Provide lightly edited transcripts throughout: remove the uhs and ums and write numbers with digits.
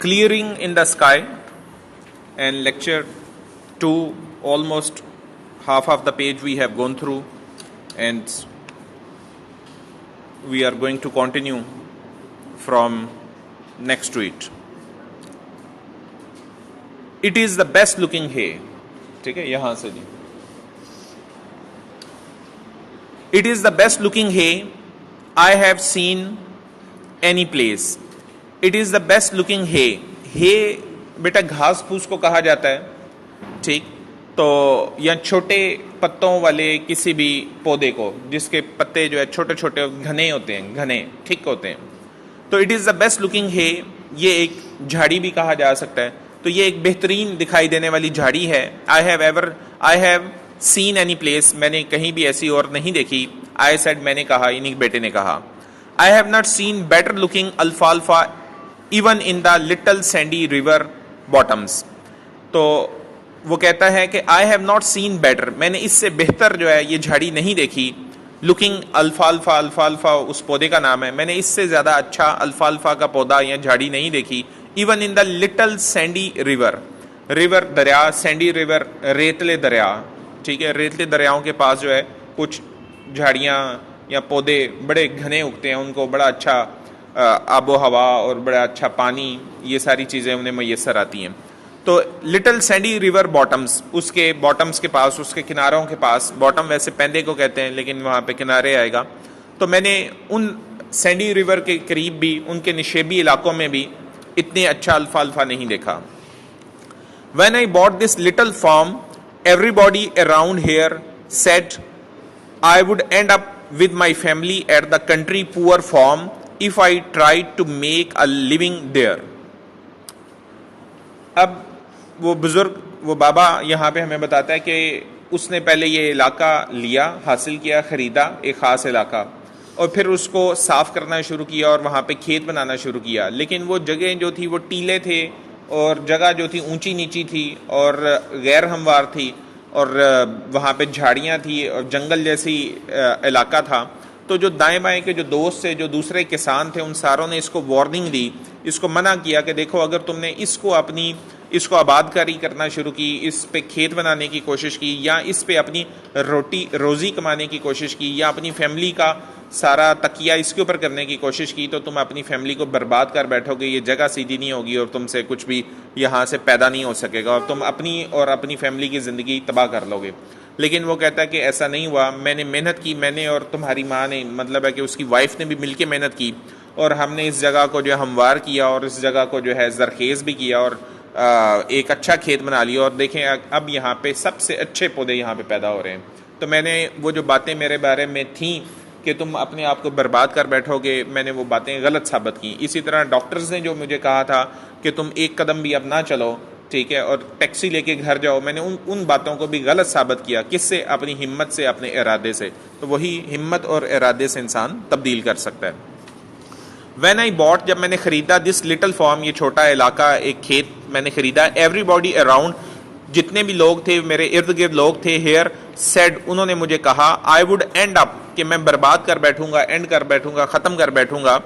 clearing in the sky, and lecture 2, almost half of the page we have gone through, and we are going to continue from next to it. It is the best looking hay. ٹھیک ہے, یہاں سے جی. It is the best looking hay I have seen any place. It is the best looking hay. Hay بیٹا گھاس پھوس کو کہا جاتا ہے, ٹھیک, تو یا چھوٹے پتوں والے کسی بھی پودے کو جس کے پتے جو ہے چھوٹے چھوٹے گھنے ہوتے ہیں, گھنے ٹھیک ہوتے ہیں, تو it is the best looking ہے. یہ ایک جھاڑی بھی کہا جا سکتا ہے, تو یہ ایک بہترین دکھائی دینے والی جھاڑی ہے. I have seen any place, میں نے کہیں بھی ایسی اور نہیں دیکھی. I said, میں نے کہا, یعنی بیٹے نے کہا. I have not seen better looking alfalfa even in the little sandy river bottoms. تو وہ کہتا ہے کہ I have not seen better, میں نے اس سے بہتر جو ہے یہ جھاڑی نہیں دیکھی. لکنگ الفالفا, الفالفا اس پودے کا نام ہے, میں نے اس سے زیادہ اچھا الفالفا کا پودا یا جھاڑی نہیں دیکھی. Even in the little sandy river, river دریا, سینڈی ریور ریتلے دریا, ٹھیک ہے, ریتلے دریاؤں کے پاس جو ہے کچھ جھاڑیاں یا پودے بڑے گھنے اگتے ہیں, ان کو بڑا اچھا آب و ہوا اور بڑا اچھا پانی, یہ ساری چیزیں انہیں میسر آتی ہیں. تو لٹل سینڈی ریور باٹمز, اس کے باٹمز کے پاس, اس کے کناروں کے پاس, باٹم ویسے پیندے کو کہتے ہیں لیکن وہاں پہ کنارے آئے گا, تو میں نے ان سینڈی ریور کے قریب بھی, ان کے نشیبی علاقوں میں بھی اتنے اچھا الفالفا نہیں دیکھا. When I bought this little farm, everybody around here said I would end up with my family at the country poor farm if I tried to make a living there. اب وہ بزرگ, وہ بابا یہاں پہ ہمیں بتاتا ہے کہ اس نے پہلے یہ علاقہ لیا, حاصل کیا, خریدا ایک خاص علاقہ, اور پھر اس کو صاف کرنا شروع کیا اور وہاں پہ کھیت بنانا شروع کیا. لیکن وہ جگہ جو تھی وہ ٹیلے تھے, اور جگہ جو تھی اونچی نیچی تھی اور غیر ہموار تھی, اور وہاں پہ جھاڑیاں تھی اور جنگل جیسی علاقہ تھا. تو جو دائیں بائیں کے جو دوست تھے, جو دوسرے کسان تھے, ان ساروں نے اس کو وارننگ دی, اس کو منع کیا کہ دیکھو اگر تم نے اس کو آباد کاری کرنا شروع کی, اس پہ کھیت بنانے کی کوشش کی, یا اس پہ اپنی روزی کمانے کی کوشش کی, یا اپنی فیملی کا سارا تکیہ اس کے اوپر کرنے کی کوشش کی, تو تم اپنی فیملی کو برباد کر بیٹھو گے, یہ جگہ سیدھی نہیں ہوگی اور تم سے کچھ بھی یہاں سے پیدا نہیں ہو سکے گا, اور تم اپنی اور اپنی فیملی کی زندگی تباہ کر لو گے. لیکن وہ کہتا ہے کہ ایسا نہیں ہوا, میں نے محنت کی, میں نے اور تمہاری ماں نے, مطلب ہے کہ اس کی وائف نے بھی مل کے محنت کی, اور ہم نے اس جگہ کو جو ہے ہموار کیا, اور اس جگہ کو جو ہے زرخیز بھی کیا, اور ایک اچھا کھیت بنا لیا, اور دیکھیں اب یہاں پہ سب سے اچھے پودے یہاں پہ پیدا ہو رہے ہیں. تو میں نے وہ جو باتیں میرے بارے میں تھیں کہ تم اپنے آپ کو برباد کر بیٹھو گے, میں نے وہ باتیں غلط ثابت کی. اسی طرح ڈاکٹرز نے جو مجھے کہا تھا کہ تم ایک قدم بھی اب نہ چلو, ٹھیک ہے, اور ٹیکسی لے کے گھر جاؤ, میں نے ان باتوں کو بھی غلط ثابت کیا. کس سے؟ اپنی ہمت سے, اپنے ارادے سے. تو وہی ہمت اور ارادے سے انسان تبدیل کر سکتا ہے. When I bought, جب میں نے خریدا, this little farm, یہ چھوٹا علاقہ, ایک کھیت میں نے خریدا, everybody around, جتنے بھی لوگ تھے, میرے ارد گرد لوگ تھے, here said, انہوں نے مجھے کہا, I would end up, کہ میں برباد کر بیٹھوں گا, اینڈ کر بیٹھوں گا, ختم کر بیٹھوں گا,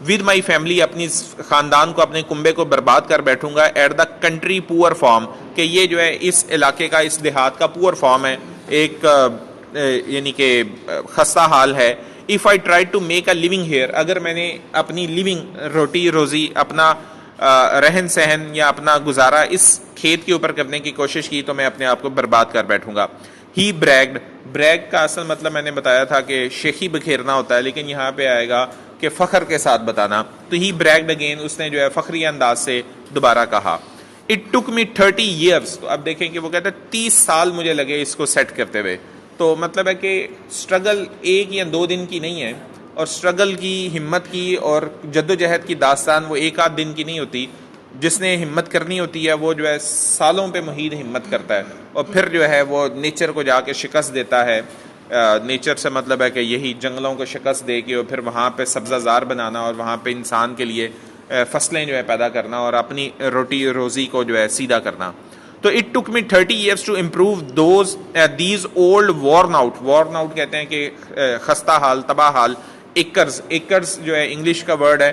with my family, اپنی خاندان کو, اپنے کنبے کو برباد کر بیٹھوں گا, at the country poor farm, کہ یہ جو ہے اس علاقے کا, اس دیہات کا poor farm ہے, ایک یعنی کہ خستہ حال ہے. if I tried to make a living here, اگر میں نے اپنی لیونگ, روٹی روزی, اپنا رہن سہن یا اپنا گزارا اس کھیت کے اوپر کرنے کی کوشش کی, تو میں اپنے آپ کو برباد کر بیٹھوں گا. He bragged, brag کا اصل مطلب میں نے بتایا تھا کہ شیخی بکھیرنا ہوتا ہے, لیکن یہاں پہ آئے گا کہ فخر کے ساتھ بتانا. تو he bragged again, اس نے جو ہے فخری انداز سے دوبارہ کہا. It took me 30 years, تو اب دیکھیں کہ وہ کہتا ہے 30 سال مجھے لگے اس کو سیٹ کرتے ہوئے. تو مطلب ہے کہ سٹرگل ایک یا دو دن کی نہیں ہے, اور سٹرگل کی, ہمت کی اور جدوجہد کی داستان وہ ایک آدھ دن کی نہیں ہوتی. جس نے ہمت کرنی ہوتی ہے وہ جو ہے سالوں پہ محیط ہمت کرتا ہے, اور پھر جو ہے وہ نیچر کو جا کے شکست دیتا ہے. نیچر سے مطلب ہے کہ یہی جنگلوں کو شکست دے کے, اور پھر وہاں پہ سبزہ زار بنانا, اور وہاں پہ انسان کے لیے فصلیں جو ہے پیدا کرنا, اور اپنی روٹی روزی کو جو ہے سیدھا کرنا. تو it took me 30 years to improve these old worn out کہتے ہیں کہ خستہ حال, تباہ حال, ایکرز جو ہے انگلش کا ورڈ ہے,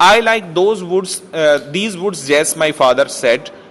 I like those woods, these woods, yes, my father said.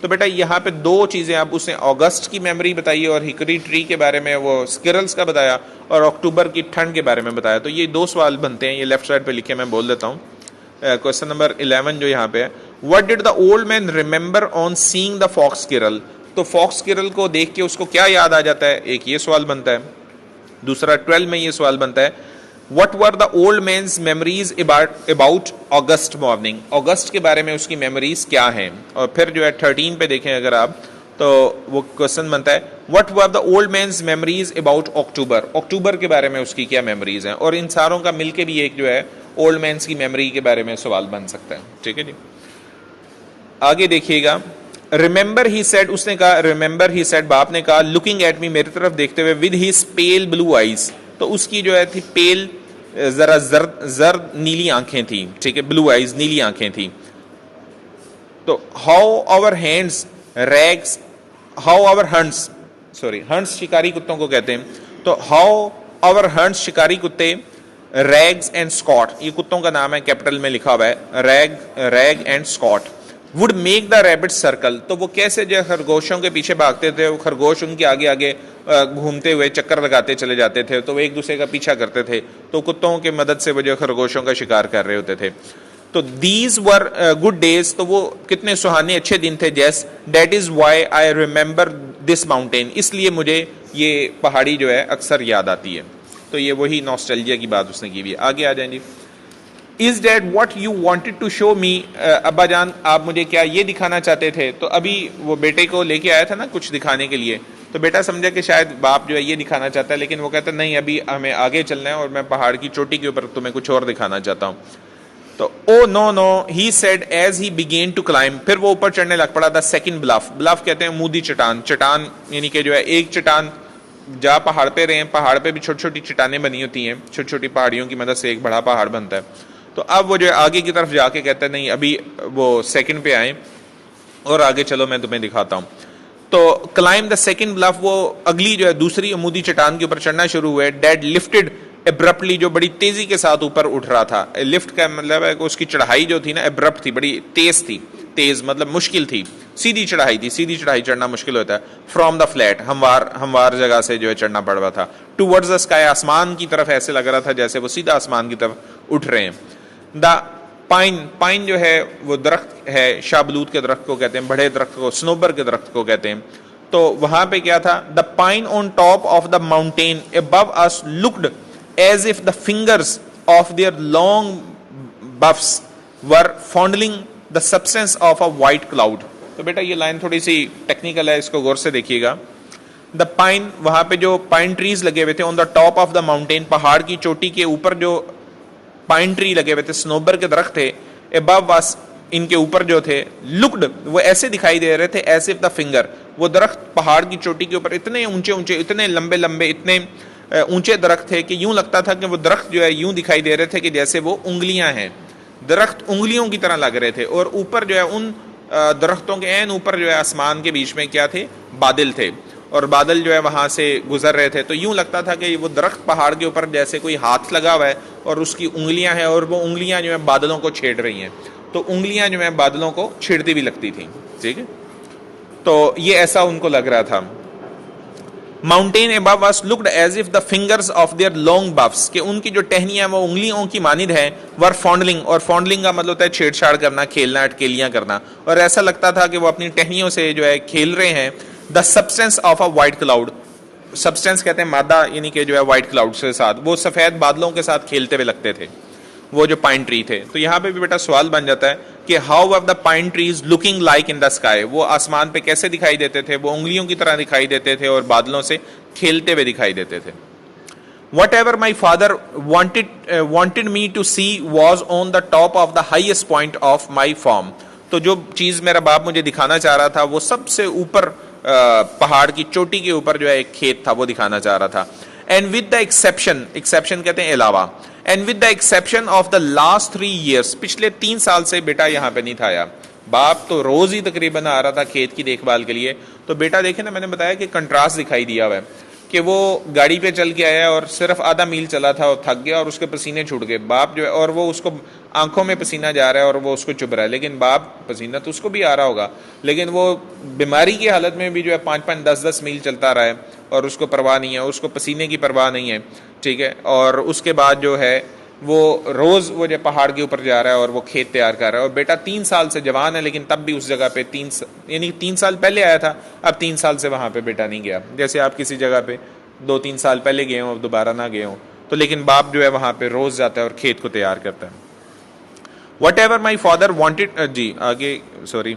تو بیٹا یہاں پہ دو چیزیں اب اس نے اگست کی میموری بتائی اور ہکری ٹری کے بارے میں وہ اسکرلس کا بتایا اور اکتوبر کی ٹھنڈ کے بارے میں بتایا. تو یہ دو سوال بنتے ہیں, یہ لیفٹ سائڈ پہ لکھے میں بول دیتا ہوں. کوشچن نمبر 11 جو یہاں پہ ہے, what did the old man remember on seeing the fox squirrel. تو فاکس اسکرل کو دیکھ کے اس کو کیا یاد آ جاتا ہے, ایک یہ سوال بنتا ہے. دوسرا 12 میں یہ سوال بنتا ہے, what were the old man's memories about August morning. اگست کے بارے میں اس کی میموریز کیا ہیں. اور پھر جو ہے 13 پہ دیکھیں اگر آپ تو وہ کوشچن بنتا ہے, what were the old man's memories about October. اکتوبر کے بارے میں اس کی کیا میموریز ہیں. اور ان ساروں کا مل کے بھی ایک جو ہے اولڈ مینز کی میموری کے بارے میں سوال بن سکتا ہے. ٹھیک ہے جی, آگے دیکھیے گا. ریمبر ہی سیڈ, اس نے کہا ریمبر ہی سیڈ, باپ نے کہا, لکنگ ایٹ می, میری طرف دیکھتے ہوئے, ود ہز پیل بلو آئیز. تو اس کی جو ہے تھی پیل, ذرا زرد نیلی آنکھیں تھیں. ٹھیک ہے, بلو آئیز, نیلی آنکھیں تھیں. تو how our hands rigs, how our hunts, sorry hunts شکاری کتوں کو کہتے ہیں. تو ہاؤ آور ہنٹس شکاری کتے, ریگز اینڈ اسکاٹ, یہ کتوں کا نام ہے, کیپٹل میں لکھا ہوا ہے, Reg and Scott, would make the rabbit circle. تو وہ کیسے جو خرگوشوں کے پیچھے بھاگتے تھے, وہ خرگوش ان کے آگے آگے گھومتے ہوئے چکر لگاتے چلے جاتے تھے, تو وہ ایک دوسرے کا پیچھا کرتے تھے, تو کتوں کی مدد سے وہ جو خرگوشوں کا شکار کر رہے ہوتے تھے. تو دیز ور گڈ ڈیز, تو وہ کتنے سہانے اچھے دن تھے. جیس that is why I remember this mountain, اس لیے مجھے یہ پہاڑی جو ہے اکثر یاد آتی ہے. تو یہ وہی نوسٹیلجیا کی بات اس نے کی ہوئی ہے. آگے آ جائیں جی. Is that what you wanted to show me, ابا جان آپ مجھے کیا یہ دکھانا چاہتے تھے. تو ابھی وہ بیٹے کو لے کے آیا تھا نا کچھ دکھانے کے لیے, تو بیٹا سمجھا کہ شاید باپ جو ہے یہ دکھانا چاہتا ہے, لیکن وہ کہتا ہے نہیں ابھی ہمیں آگے چلنا ہے اور میں پہاڑ کی چوٹی کے اوپر تمہیں کچھ اور دکھانا چاہتا ہوں. تو oh no no, he said as he begin to climb, پھر وہ اوپر چڑھنے لگ پڑا. دا سیکنڈ بلف, بلف کہتے ہیں مودی چٹان, چٹان یعنی کہ جو ہے ایک چٹان جہاں پہاڑ پہ رہے, پہاڑ پہ بھی چھوٹی چھوٹی چٹانیں بنی ہوتی ہیں, چھوٹی چھوٹی پہاڑیوں کی مدد سے ایک بڑا پہاڑ بنتا ہے. تو اب وہ جو ہے آگے کی طرف جا کے کہتا ہے نہیں ابھی وہ سیکنڈ پہ آئیں اور آگے چلو میں تمہیں دکھاتا ہوں. تو کلائم دا سیکنڈ بلف, وہ اگلی جو ہے دوسری عمودی چٹان کے اوپر چڑھنا شروع ہوئے. ڈیڈ لفٹڈ ابرپٹلی, جو بڑی تیزی کے ساتھ اوپر اٹھ رہا تھا. لفٹ کا مطلب ہے کہ اس کی چڑھائی جو تھی نا ابرپٹ تھی, بڑی تیز تھی. تیز مطلب مشکل تھی, سیدھی چڑھائی تھی, سیدھی چڑھائی چڑھنا مشکل ہوتا ہے. فرام دا فلیٹ, ہموار جگہ سے جو ہے چڑھنا پڑ رہا تھا. ٹوورڈز دا اسکائی, آسمان کی طرف ایسے لگ رہا تھا جیسے وہ سیدھا آسمان کی طرف اٹھ رہے ہیں. دا پائن, پائن جو ہے وہ درخت ہے, شابلوت کے درخت کو کہتے ہیں, بڑے درخت کو سنوبر کے درخت کو کہتے ہیں. تو وہاں پہ کیا تھا, the pine on top of the mountain above us looked as if the fingers of their long boughs were fondling the substance of a white cloud. تو بیٹا یہ لائن تھوڑی سی ٹیکنیکل ہے, اس کو غور سے دیکھیے گا. دا پائن, وہاں پہ جو پائن ٹریز لگے ہوئے تھے, on the top of the mountain, پہاڑ کی چوٹی کے اوپر جو پائن ٹری لگے ہوئے تھے, سنوبر کے درخت تھے, ابو واس, ان کے اوپر جو تھے, لکڈ, وہ ایسے دکھائی دے رہے تھے ایز اف دا فنگر, وہ درخت پہاڑ کی چوٹی کے اوپر اتنے اونچے اونچے, اتنے لمبے لمبے, اتنے اونچے درخت تھے کہ یوں لگتا تھا کہ وہ درخت جو ہے یوں دکھائی دے رہے تھے کہ جیسے وہ انگلیاں ہیں. درخت انگلیوں کی طرح لگ رہے تھے, اور اوپر جو ہے ان درختوں کے عین اوپر جو ہے آسمان کے بیچ میں کیا تھے, بادل تھے, اور بادل جو ہے وہاں سے گزر رہے تھے. تو یوں لگتا تھا کہ وہ درخت پہاڑ کے اوپر جیسے کوئی ہاتھ لگا ہوا ہے اور اس کی انگلیاں ہیں, اور وہ انگلیاں جو ہیں بادلوں کو چھیڑ رہی ہیں. تو انگلیاں جو ہیں بادلوں کو چھیڑتی بھی لگتی تھیں. ٹھیک ہے, تو یہ ایسا ان کو لگ رہا تھا. Mountain above us looked as if the fingers of their long boughs, کہ ان کی جو ٹہنیاں وہ انگلیوں کی مانند ہیں. ور فونڈلنگ, اور فونڈلنگ کا مطلب ہوتا ہے چھیڑ چھاڑ کرنا, کھیلنا, اٹکیلیاں کرنا, اور ایسا لگتا تھا کہ وہ اپنی ٹہنیوں سے جو ہے کھیل رہے ہیں. دا substance of a white cloud, substance کہتے ہیں مادہ, یعنی کہ جو ہے وائٹ کلاؤڈ کے ساتھ, وہ سفید بادلوں کے ساتھ کھیلتے ہوئے لگتے تھے وہ جو پائن ٹری تھے. تو یہاں پہ بھی بیٹا سوال بن جاتا ہے کہ how of the pine trees looking like in the sky, وہ آسمان پہ کیسے دکھائی دیتے تھے, وہ انگلیوں کی طرح دکھائی دیتے تھے اور بادلوں سے کھیلتے ہوئے دکھائی دیتے تھے. Whatever my father wanted me to see was on the top of the highest point of my farm. تو جو چیز میرا باپ مجھے دکھانا چاہ رہا تھا وہ سب سے اوپر پہاڑ کی چوٹی کے اوپر جو ہے ایک کھیت تھا, وہ دکھانا چاہ رہا تھا. And with the exception, exception کہتے ہیں علاوہ, and with the exception of the last 3 years, پچھلے 3 سال سے بیٹا یہاں پہ نہیں تھا آیا. باپ تو روز ہی تقریباً آ رہا تھا کھیت کی دیکھ بھال کے لیے. تو بیٹا دیکھیں نا, میں نے بتایا کہ کنٹراسٹ دکھائی دیا ہوا ہے. کہ وہ گاڑی پہ چل کے آیا اور صرف آدھا میل چلا تھا اور تھک گیا اور اس کے پسینے چھوٹ گئے. باپ جو ہے, اور وہ اس کو آنکھوں میں پسینہ جا رہا ہے اور وہ اس کو چبھ رہا ہے, لیکن باپ پسینہ تو اس کو بھی آ رہا ہوگا, لیکن وہ بیماری کی حالت میں بھی جو ہے 5-5 10-10 میل چلتا رہا ہے اور اس کو پرواہ نہیں ہے, اس کو پسینے کی پرواہ نہیں ہے, ٹھیک ہے. اور اس کے بعد جو ہے وہ روز وہ جو پہاڑ کے اوپر جا رہا ہے اور وہ کھیت تیار کر رہا ہے. اور بیٹا 3 سال سے جوان ہے, لیکن تب بھی اس جگہ پہ یعنی 3 سال پہلے آیا تھا, اب 3 سال سے وہاں پہ بیٹا نہیں گیا. جیسے آپ کسی جگہ پہ 2-3 سال پہلے گئے ہوں اب دوبارہ نہ گئے ہوں, تو لیکن باپ جو ہے وہاں پہ روز جاتا ہے اور کھیت کو تیار کرتا ہے. Whatever my father wanted, جی آگے sorry,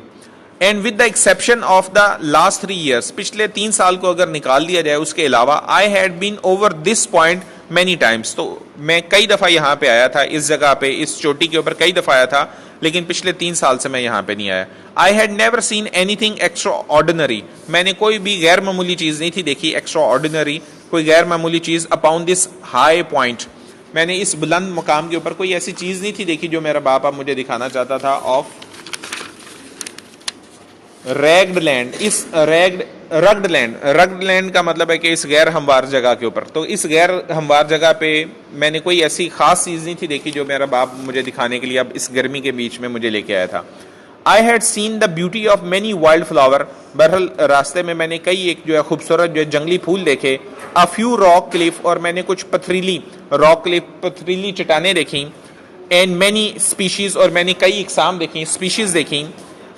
and with the exception of the last 3 years, پچھلے 3 سال کو اگر نکال دیا جائے اس کے علاوہ, I had been over this point many Times, تو میں کئی دفعہ یہاں پہ آیا تھا, اس جگہ پہ اس چوٹی کے اوپر کئی دفعہ آیا تھا, لیکن پچھلے 3 سال سے میں یہاں پہ نہیں آیا. I had never seen any thing extra ordinary, میں نے کوئی بھی غیر معمولی چیز نہیں تھی دیکھی, ایکسٹرا آرڈینری کوئی غیر معمولی چیز, اپاؤن دس ہائی پوائنٹ, میں نے اس بلند مقام کے اوپر کوئی ایسی چیز نہیں تھی دیکھی جو میرا باپ اب مجھے دکھانا چاہتا تھا. آف ریگڈ لینڈ, اس رگڈ لینڈ کا مطلب ہے کہ اس غیر ہموار جگہ کے اوپر, تو اس غیر ہموار جگہ پہ میں نے کوئی ایسی خاص چیز نہیں تھی دیکھی جو میرا باپ مجھے دکھانے کے لیے اب اس گرمی کے بیچ میں مجھے لے کے آیا تھا. I had seen the beauty of many wild flower, بہرحال راستے میں نے کئی ایک جو ہے خوبصورت جو ہے جنگلی پھول دیکھے. ا فیو راک کلف, اور میں نے کچھ پتھریلی راک کلف پتھریلی چٹانیں دیکھیں. اینڈ مینی اسپیشیز, اور میں نے کئی اقسام دیکھیں, اسپیشیز دیکھیں,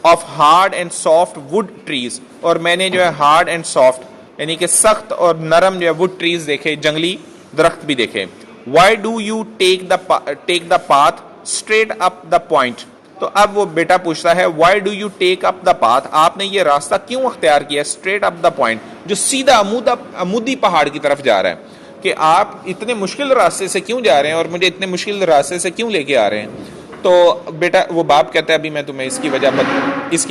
of hard and soft would trees, اور میں نے جو ہے ہارڈ اینڈ سافٹ یعنی کہ سخت اور نرم جو ہے وڈ ٹریز دیکھے, جنگلی درخت بھی دیکھے. Why do you take the path straight up the point, تو اب وہ بیٹا پوچھتا ہے why do you take up the path, آپ نے یہ راستہ کیوں اختیار کیا اسٹریٹ اپ دا پوائنٹ, جو سیدھا عمودی پہاڑ کی طرف جا رہا ہے, کہ آپ اتنے مشکل راستے سے کیوں جا رہے ہیں اور مجھے اتنے مشکل راستے سے کیوں لے کے آ رہے ہیں. تو بیٹا وہ باپ کہتا ہے ابھی میں تمہیں اس کی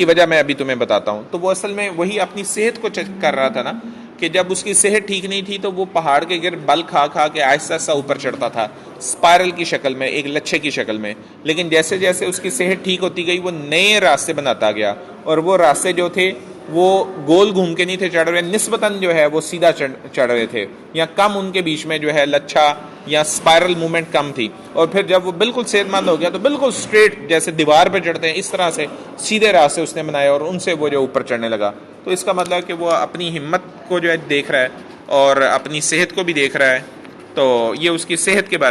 وجہ میں ابھی تمہیں بتاتا ہوں. تو وہ اصل میں وہی اپنی صحت کو چیک کر رہا تھا نا, کہ جب اس کی صحت ٹھیک نہیں تھی تو وہ پہاڑ کے گر بل کھا کے آہستہ آہستہ اوپر چڑھتا تھا, اسپائرل کی شکل میں, ایک لچھے کی شکل میں. لیکن جیسے جیسے اس کی صحت ٹھیک ہوتی گئی وہ نئے راستے بناتا گیا, اور وہ راستے جو تھے وہ گول گھوم کے نہیں تھے چڑھ رہے, نسبتاً جو ہے وہ سیدھا چڑھ رہے تھے, یا کم ان کے بیچ میں جو ہے لچھا یا اسپائرل موومنٹ کم تھی. اور پھر جب وہ بالکل صحت مند ہو گیا تو بالکل اسٹریٹ جیسے دیوار پہ چڑھتے ہیں اس طرح سے سیدھے راستے اس نے بنائے, اور ان سے وہ جو اوپر چڑھنے لگا. تو اس کا مطلب ہے کہ وہ اپنی ہمت کو جو ہے دیکھ رہا ہے اور اپنی صحت کو بھی دیکھ رہا ہے. تو یہ اس کی صحت کے بارے میں